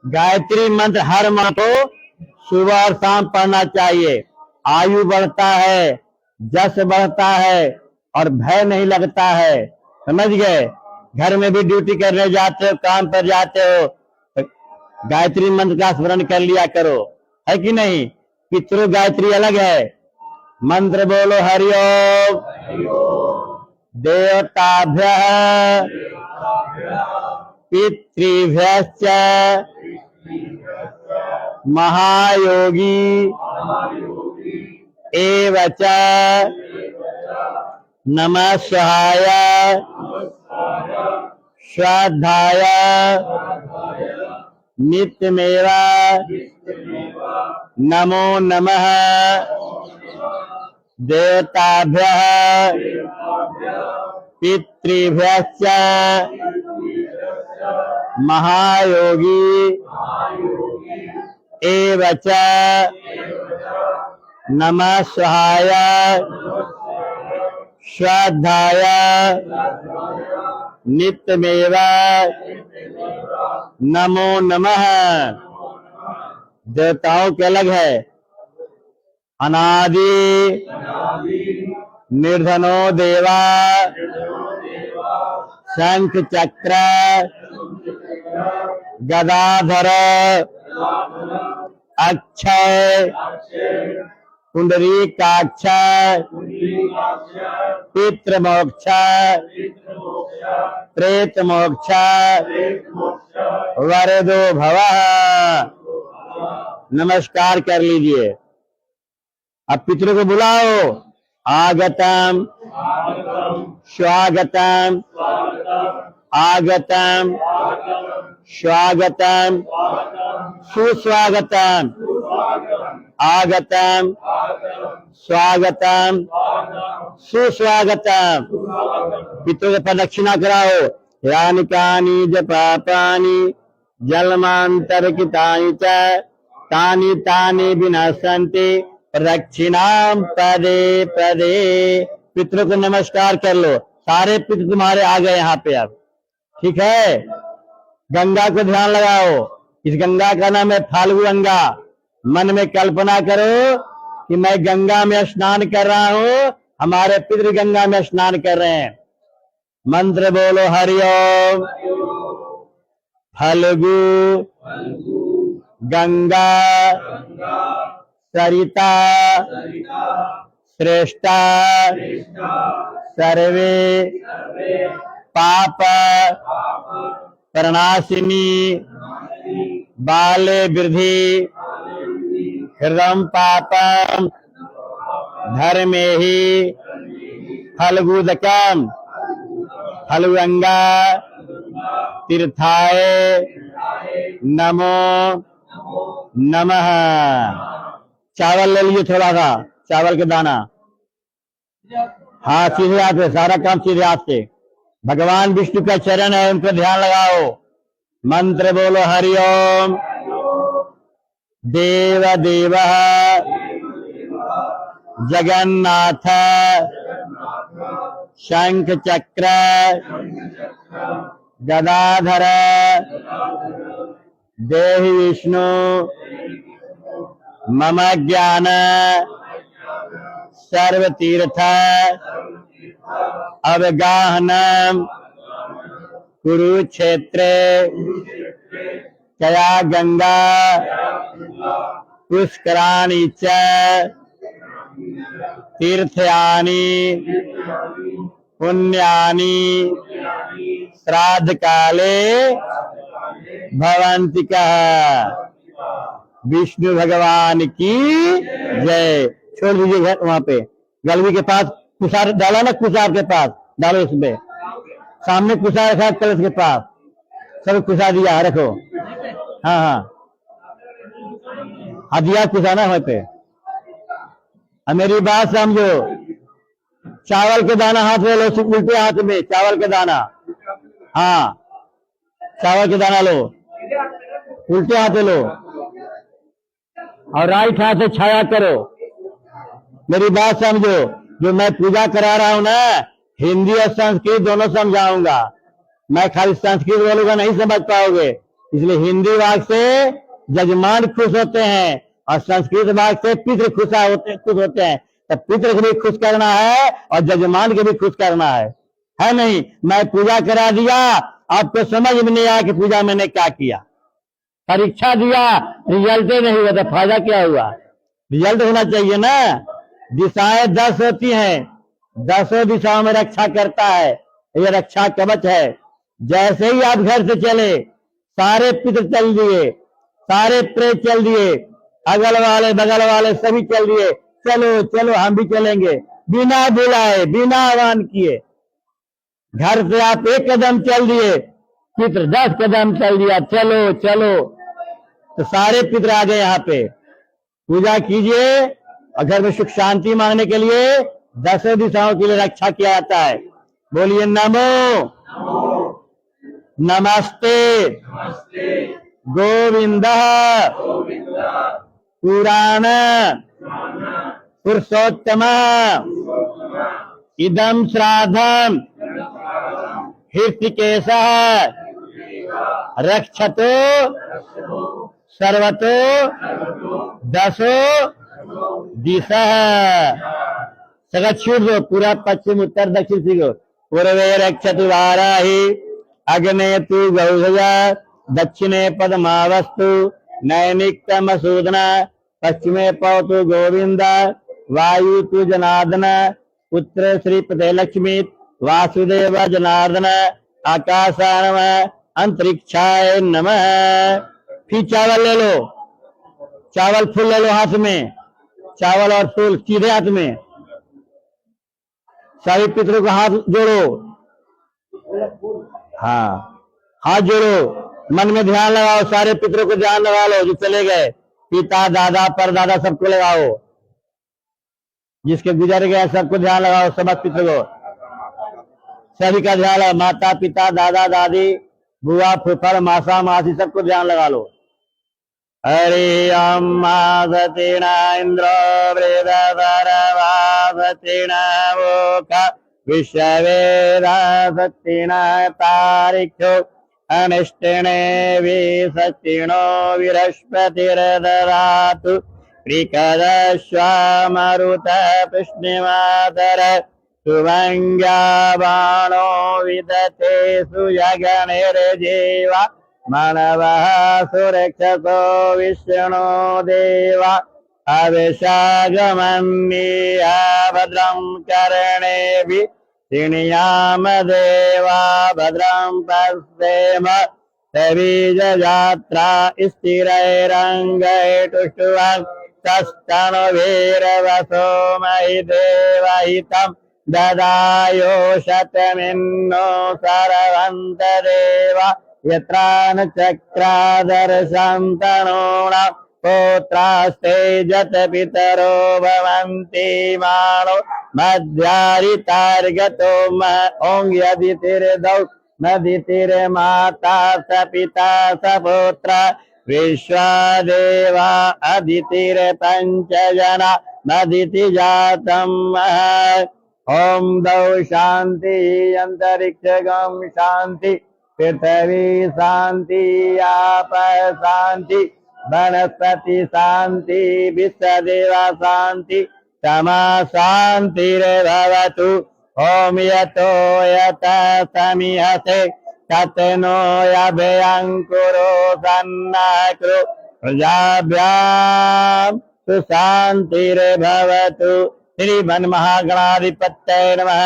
गायत्री मंत्र हर माह को सुबह और शाम पढ़ना चाहिए। आयु बढ़ता है, जस बढ़ता है और भय नहीं लगता है। समझ गए? घर में भी ड्यूटी करने जाते हो, काम पर जाते हो, तो गायत्री मंत्र का स्मरण कर लिया करो, है कि नहीं? पितृ गायत्री अलग है। मंत्र बोलो हरिओम। देवताभ्यः पितृभ्यश्च महायोगी एव च नमः शिवाय श्रद्धाय नित्यमेव नमो नमः। देवताभ्यः पितृभ्यश्च महायोगी एव च नमः शिवाय श्रद्धाय नित्यमेव नमो नमः। देवताओं के अलग है। अनादि निर्धनो देवा शंख चक्र गदाधर अक्षय पुंडरीकाक्ष पितृमोक्ष प्रेत मोक्ष वरदो भवः। नमस्कार कर लीजिए। अब पितरों को बुलाओ। आगतम स्वागतम आगतम स्वागतम सुस्वागतम आगतम स्वागतम सुस्वागतम। पितरों के प्रदक्षिणा कराओ। यानि कानि च पापानि जन्मांतरकृतानि च तानि तानि विनश्यन्ति प्रदक्षिणाम पदे पदे। पितरों को नमस्कार कर लो। सारे पितृ तुम्हारे आ गए यहाँ पे अब, ठीक है? गंगा को ध्यान लगाओ। इस गंगा का नाम है फाल्गु गंगा। मन में कल्पना करो कि मैं गंगा में स्नान कर रहा हूँ, हमारे पितृ गंगा में स्नान कर रहे हैं। मंत्र बोलो हरिओम। फाल्गु गंगा सरिता श्रेष्ठा सर्वे पाप प्रणाशिनी बाले वृद्धि हृदम पापम धर्मे ही फल्गुदकम फल्गुगंगा तीर्थाय नमो नमः। चावल ले लीजिए, थोड़ा सा चावल के दाना। हाँ, सीधे हाथ से सारा काम, सीधे हाथ से। भगवान विष्णु का चरण है, उन पर ध्यान लगाओ। मंत्र बोलो हरिओम। देव देव जगन्नाथ शंख चक्र गदाधर देहि विष्णु मम ज्ञान सर्वतीर्थ अवगाहनम कुरुक्षेत्रे चया गंगा पुष्कराणि च तीर्थयानि पुण्यानि श्राद्ध काले भवन्ति कः। विष्णु भगवान की जय। छोड़ दीजिए घर वहां पे गलवी के पास कुसार डाला ना, कुसार के पास डालो। इसमें सामने कुसार रखा कलश के पास, सब कुसा दिया, रखो। हाँ हाँ दिया कुसा ना वहां पे। अब मेरी बात समझो, चावल के दाना हाथ में लो, उल्टे हाथ में चावल के दाना। हाँ, चावल के दाना लो, उल्टे हाथ में लो और राइट हाथ से छाया करो। मेरी बात समझो, जो मैं पूजा करा रहा हूं ना, हिंदी और संस्कृत दोनों समझाऊंगा। मैं खाली संस्कृत बोलूंगा नहीं समझ पाओगे, इसलिए हिंदी वाक से जजमान खुश होते हैं और संस्कृत वाक से पितृ खुश होते हैं। तो पितृ को भी खुश करना है और जजमान को भी खुश करना है नहीं? मैं पूजा करा दिया, आपको समझ में नहीं आया कि पूजा मैंने क्या किया। परीक्षा दिया, रिजल्ट नहीं हुआ तो फायदा क्या हुआ? रिजल्ट होना चाहिए ना। दिशाएं 10 होती हैं, 10 दिशाओं में रक्षा करता है, ये रक्षा कवच है। जैसे ही आप घर से चले, सारे पितृ चल दिए, सारे प्रेत चल दिए, अगल वाले बगल वाले सभी चल दिए, चलो चलो हम भी चलेंगे, बिना बुलाए बिना आह्वान किए। घर से आप 1 कदम चल दिए, पितृ 10 कदम चल दिया, चलो चलो। तो सारे पितृ आ गए यहाँ पे। पूजा कीजिए और घर में सुख शांति मांगने के लिए 10 दिशाओं के लिए रक्षा किया जाता है। बोलिए नमो नमस्ते गोविंद पुराण पुरुषोत्तम इदम श्राद्धम हृषिकेश रक्षतो सर्वतो 10 दिशा। सगळ छूट दो, पूरा पश्चिम उत्तर दक्षिण सीखो। पूर्वे रक्षतु वाराही, अग्ने तु गौधया, दक्षिणे पद्मावस्तु, नैनिक्तमसूदन, पश्चिमे पवतु गोविंद, वायु तु जनार्दन, पुत्र श्रीपते लक्ष्मी, वासुदेव जनार्दन, आकाशाय नमः, अंतरिक्षाय नमः। फिर चावल ले लो, चावल फूल ले लो हाथ में, चावल और फूल सीधे हाथ में। सभी पितरों को हाथ जोड़ो, हाँ हाथ जोड़ो, मन में ध्यान लगाओ, सारे पितरों को ध्यान लगा लो जो चले गए, पिता दादा परदादा सबको लगाओ, जिसके गुजर गए सबको ध्यान लगाओ, समस्त पितरों को सभी का ध्यान लगाओ, माता पिता दादा दादी बुआ फूफड़ मासा मासी सबको ध्यान लगा लो। हरि अम्मासतीण इंद्र वृदरवासतीण वोक विश्ववेदासतीण तारिक्षो अनिष्टिणे विसतीणो विरस्पतिर्ददातु त्रिकदश्वामरुत पुष्णिमातर सुभंग्या बाणो विदते सुयगनिर्जीवा मानवः सुरक्षतो विष्णु देवा अविषागमन्या भद्रं कर्णेभिः शृणुयाम देवा भद्रं पश्येम सबीजयात्रा स्थिरैरङ्गैस्तुष्टुवान् तस्तनुभिर्वसो महि देवहितं ददायो शतमिन्नो सर्वन्तदेवा यत्रान चक्रादर्शन्तनूणां पुत्रास्ते जत पितरो भवन्ति मानो मध्यारितार्गतो ओं यदितिर्दौ नदितिर्माता स पिता स पुत्र विश्वदेवा अदितिर्पञ्चजना नदिति जातं ओं दौ शान्ति अंतरिक्षगं शान्ति पृथ्वी शांति आप शांति वनस्पति शांति विश्वदेवा शांति तमा शांतिर्भवतु ओम यतो यत समिहते ततनो यभयंकुरो सन्नाकुरु प्रजाभ्यां सुशांतिर्भवतु। श्री मन महागणाधिपतये नमः।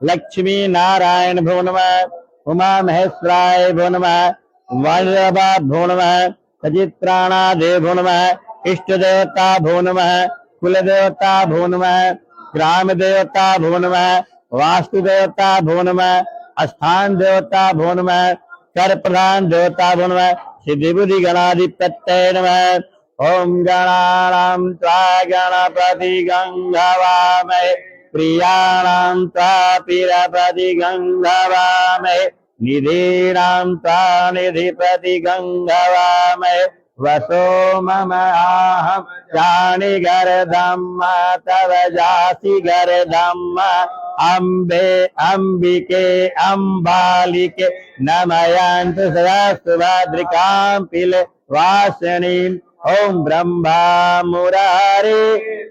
लक्ष्मी नारायण भो नमः। उमा महेश्वराय भो नमः। वाणिरभा भो नमः। सचित्राणादेव भो नमः। इष्ट देवता भो नमः। कुल देवता भो नमः। ग्राम देवता भो नमः। वास्तु देवता भो नमः। स्थान देवता भो नमः। कर प्रधान देवता भो नमः। सिद्धि बुद्धि गणाधिपतये नमः। ओम गणानां त्वा गणपति गं हवामहे प्रियाणां त्वापिरपति गंगवामहे निधीनां त्वा निधिपति गंगवामहे वसो मम आहम जानि गर्धम्म तव जासि गर्धम्म अम्बे अम्बिके अम्बालिके नमयन्तु सदास्तु भद्रिकां पिले वासिनीं ओम ब्रह्मा मुरारे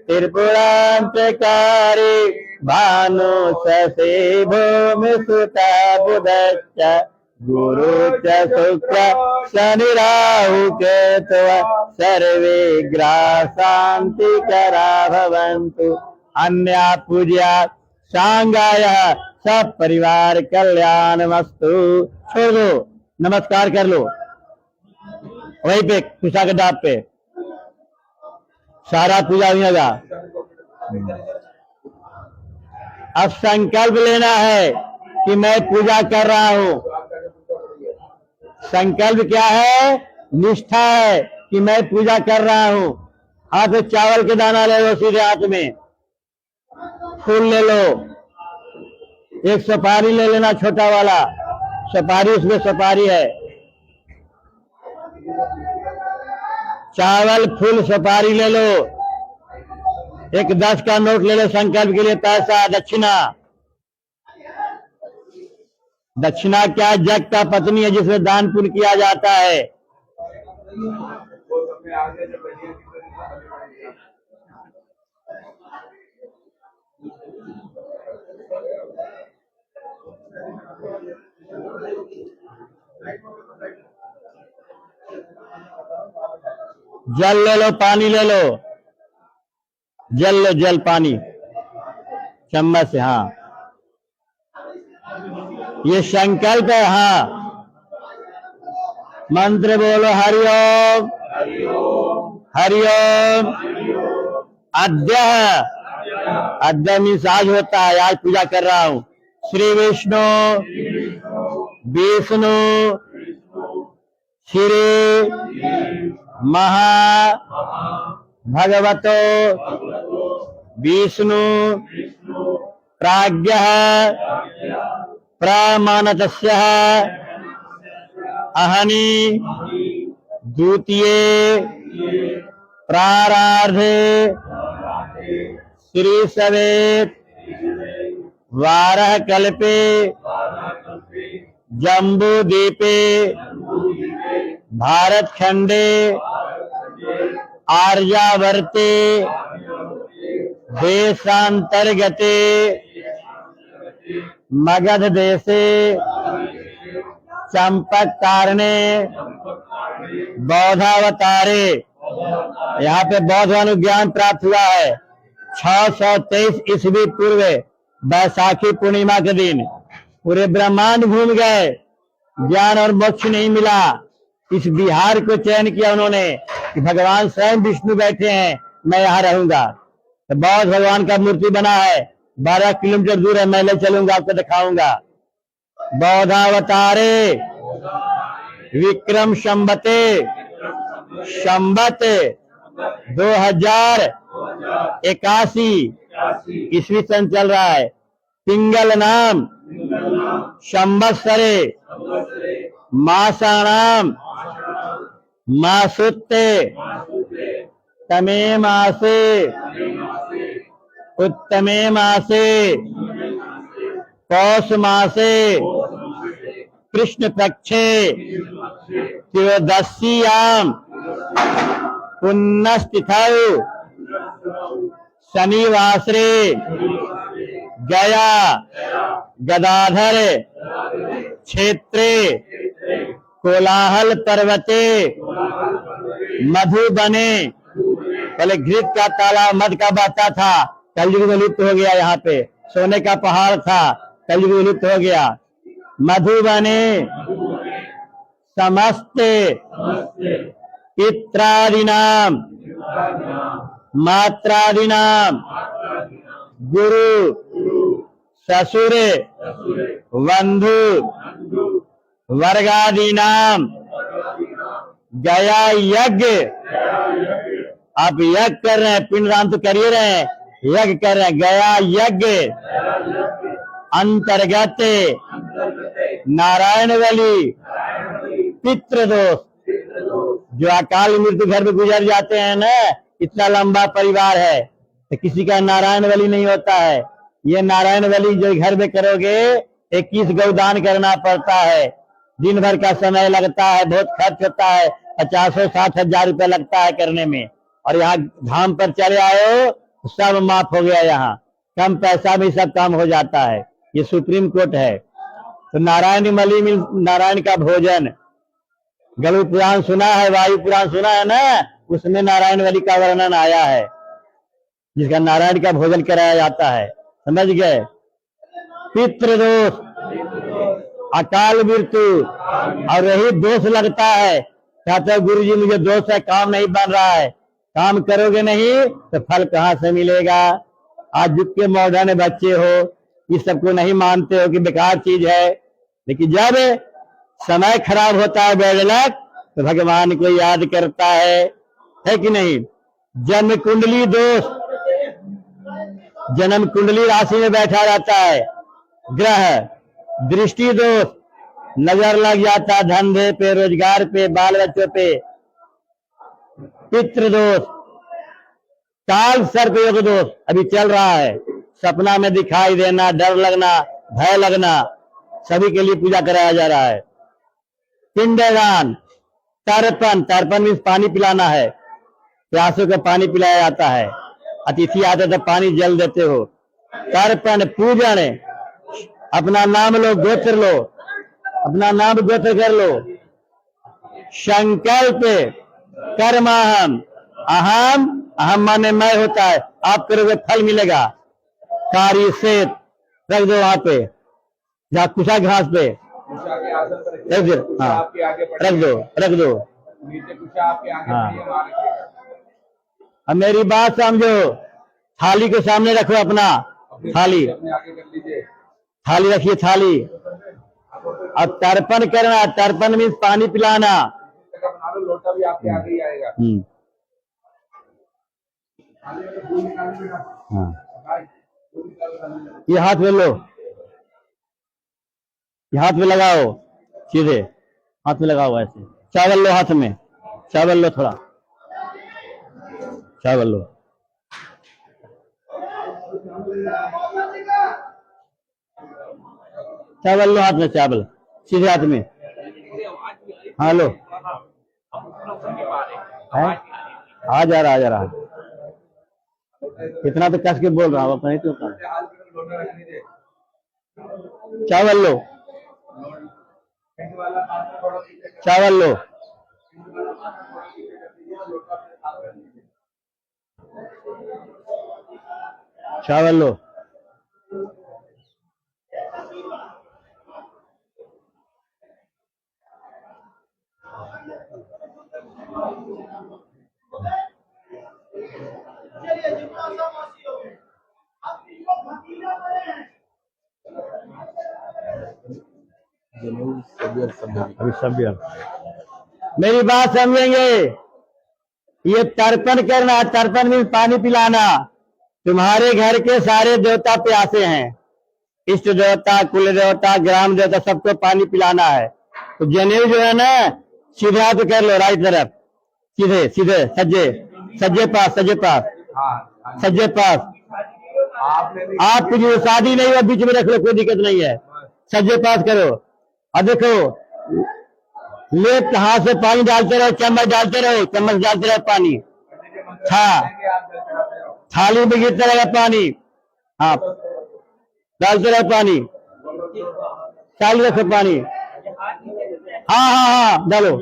त्रिपुरांतकारी भानु शशि भूमि सुता बुधश्च गुरु च शुक्र शनि राहु केतु सर्वे ग्रह शांति करा भवन्तु अन्या पूज्या सांगाय सब परिवार कल्याणमस्तु। छोड़ दो, नमस्कार कर लो वहीं पे कुशा के डाब पे, सारा पूजा हुई होगा। अब संकल्प लेना है कि मैं पूजा कर रहा हूं। संकल्प क्या है? निष्ठा है कि मैं पूजा कर रहा हूं। हाथ में चावल के दाना ले लो, सीधे हाथ में फूल ले लो, एक सुपारी ले लेना, छोटा वाला सुपारी, उसमें सुपारी है, चावल फूल सुपारी ले लो, एक 10 का नोट ले लो संकल्प के लिए, पैसा दक्षिणा। दक्षिणा क्या? जग का पत्नी है जिसमें दान पुण्य किया जाता है। जल ले लो, पानी ले लो, जल लो, जल पानी चम्मच से। हाँ, ये संकल्प है। हाँ, मंत्र बोलो, हरिओम हरिओम। अद्य, अद्य मीन्स आज होता है, आज पूजा कर रहा हूं। श्री विष्णु विष्णु श्री महा भगवतो विष्णु प्राज्ञः प्रमाणतस्य अहनि द्वितीये प्रारार्धे श्री सवेत वारः कल्पे जम्बूद्वीपे भारत खंडे आर्यावर्ते देशांतर्गते मगध देशे चंपक कारणे बौद्धावतारे। यहाँ पे बौद्ध अनुज्ञान प्राप्त हुआ है 623 ईस्वी पूर्व, बैसाखी पूर्णिमा के दिन। पूरे ब्रह्मांड घूम गए, ज्ञान और मोक्ष नहीं मिला। इस बिहार को चयन किया उन्होंने कि भगवान स्वयं विष्णु बैठे हैं, मैं यहाँ रहूंगा। तो बौद्ध भगवान का मूर्ति बना है, 12 किलोमीटर दूर है, मैं ले चलूंगा, आपको दिखाऊंगा। बौद्धावतारे विक्रम संवते संवत 2081 ईस्वी सन चल रहा है। पिंगल नाम संवत्सरे मासाणाम मासुत्ते तमे मासे उत्तमे मासे पौष मासे कृष्ण पक्षे त्रयोदश्याम पुण्यतिथौ शनिवासरे गया गदाधर क्षेत्रे कोलाहल पर्वते मधुबने। पहले घृत का तालाब मध का बहता था, कलयुग में लुप्त हो गया। यहाँ पे सोने का पहाड़ था, कलयुग में लुप्त हो गया। मधुबने समस्त पित्रादीनाम मात्रादीनाम गुरु ससुर बंधु वर्गादीनाम गया यज्ञ। आप यज्ञ कर रहे हैं, पिंडदान तो कर ही रहे हैं, यज्ञ कर रहे हैं। गया यज्ञ अंतर्गत नारायण वली पितृदोष। जो अकाल मृत्यु घर में गुजर जाते हैं ना, इतना लंबा परिवार है तो किसी का नारायण वली नहीं होता है। ये नारायण वली जो घर में करोगे 21 गौदान करना पड़ता है, दिन भर का समय लगता है, बहुत खर्च होता है, 50-60 हजार रुपया लगता है करने में। और यहाँ धाम पर चले आए सब माफ हो गया, यहाँ कम पैसा में सब काम हो जाता है। ये सुप्रीम कोर्ट है। तो नारायण वली में नारायण का भोजन, गरुड़ पुराण सुना है, वायु पुराण सुना है ना, उसमें नारायण वली का वर्णन आया है, जिसका नारायण का भोजन कराया जाता है। समझ गए? पितृदोष, अकाल मृत्यु और यही दोष लगता है। कहते हैं गुरु जी मुझे दोष है, काम नहीं बन रहा है। काम करोगे नहीं तो फल कहाँ से मिलेगा? आज युग के मॉडर्न बच्चे हो, इस सबको नहीं मानते हो कि बेकार चीज है, लेकिन जब समय खराब होता है बैड लक तो भगवान को याद करता है कि नहीं? जन्म कुंडली दोष, जन्म कुंडली राशि में बैठा रहता है ग्रह। दृष्टि दोष, नजर लग जाता है धंधे पे, रोजगार पे, बाल बच्चों पे। पितृदोष, काल सर्प योग दोष अभी चल रहा है। सपना में दिखाई देना, डर लगना, भय लगना, सभी के लिए पूजा कराया जा रहा है। पिंडदान, तर्पण, तर्पण मीन्स पानी पिलाना है, प्यासों को पानी पिलाया जाता है। अतिथि आते तो पानी जल देते हो। तर्पण, पूजन, अपना नाम लो, गोत्र लो, अपना नाम गोत्र कर लो। संकल्प, कर्माहम, अहम, अहम माने मैं होता है, आप करोगे फल मिलेगा। कार्य से रख दो वहां पे, जहाँ कुशा घास पे रख दो, हाँ रख दो, रख दो। हाँ, अब मेरी बात समझो, थाली के सामने रखो अपना, थाली थाली रखिए, थाली। अब तर्पण करना, तर्पण मीन्स पानी पिलाना। लोटा भी आपके आगे ही आएगा। हाँ, ये हाथ में लो, ये हाथ में लगाओ, सीधे हाथ में लगाओ ऐसे। चावल लो हाथ में, चावल लो, थोड़ा चावल लो। चावल लो हाथ में, चावल सीधे हाथ में। हाँ लो, है आ जा रहा, आ जा रहा। इतना तो कस के बोल रहा हूँ, अपना नहीं तो चावल लो, चावल लो। चावल लो। अभी सभ्य मेरी बात समझेंगे। ये तर्पण करना, तर्पण में पानी पिलाना। तुम्हारे घर के सारे देवता प्यासे हैं, इष्ट देवता, कुल देवता, ग्राम देवता, सबको पानी पिलाना है। तो जनेऊ जो है ना, सीधे हाथ कर लो, राइट तरफ, सीधे सीधे, सज्जे सज्जे पास, सज्जे पास, सज्जे पास। आप जो शादी नहीं हो बीच में रख लो, कोई दिक्कत नहीं है, सज्जे पास करो। और देखो, लेफ्ट हाथ से पानी डालते रहो, चम्मच डालते रहो, चम्मच डालते रहो पानी। थाली में गिरता रहेगा पानी। हाँ, डालते रहो पानी, चालू रखो पानी। हाँ हाँ हाँ, डालो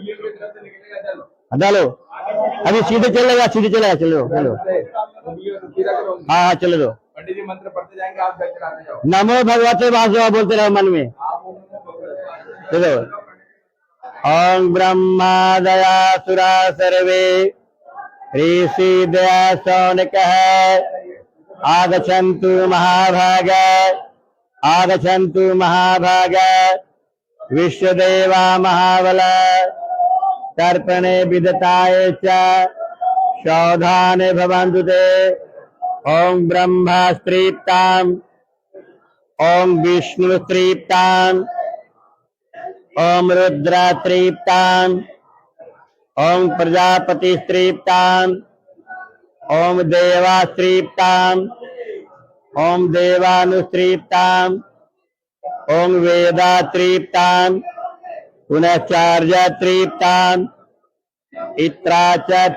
डालो। अभी सीधे चलेगा, सीधे चलेगा, चलो चलो। हाँ हाँ, चलो दो। पंडित जी मंत्र पढ़ते जाएंगे, आप चलाते जाओ। नमो भगवते वासुदेवाय बोलते रहो मन में। चलो। ओम ब्रह्मा दया सुरा सर्वे ऋषि दया सौनकः आगच्छन्तु महाभाग, आगच्छन्तु महाभाग। विश्वदेवा महाबल तर्पणे विदताय च सावधाने भवन्तु ते। ओम ब्रह्मा स्त्रीप्ताम, ओम विष्णु स्त्रीप्ताम, ओम रुद्र स्त्रीप्ताम, ओम प्रजापति स्त्रीप्ताम, ओम देवा स्त्रीप्ताम, ओम देवानुस्त्रीप्ताम, ओम वेदा स्त्रीप्ताम, पुनश्चार्य स्त्रीप्ताम, इत्रा च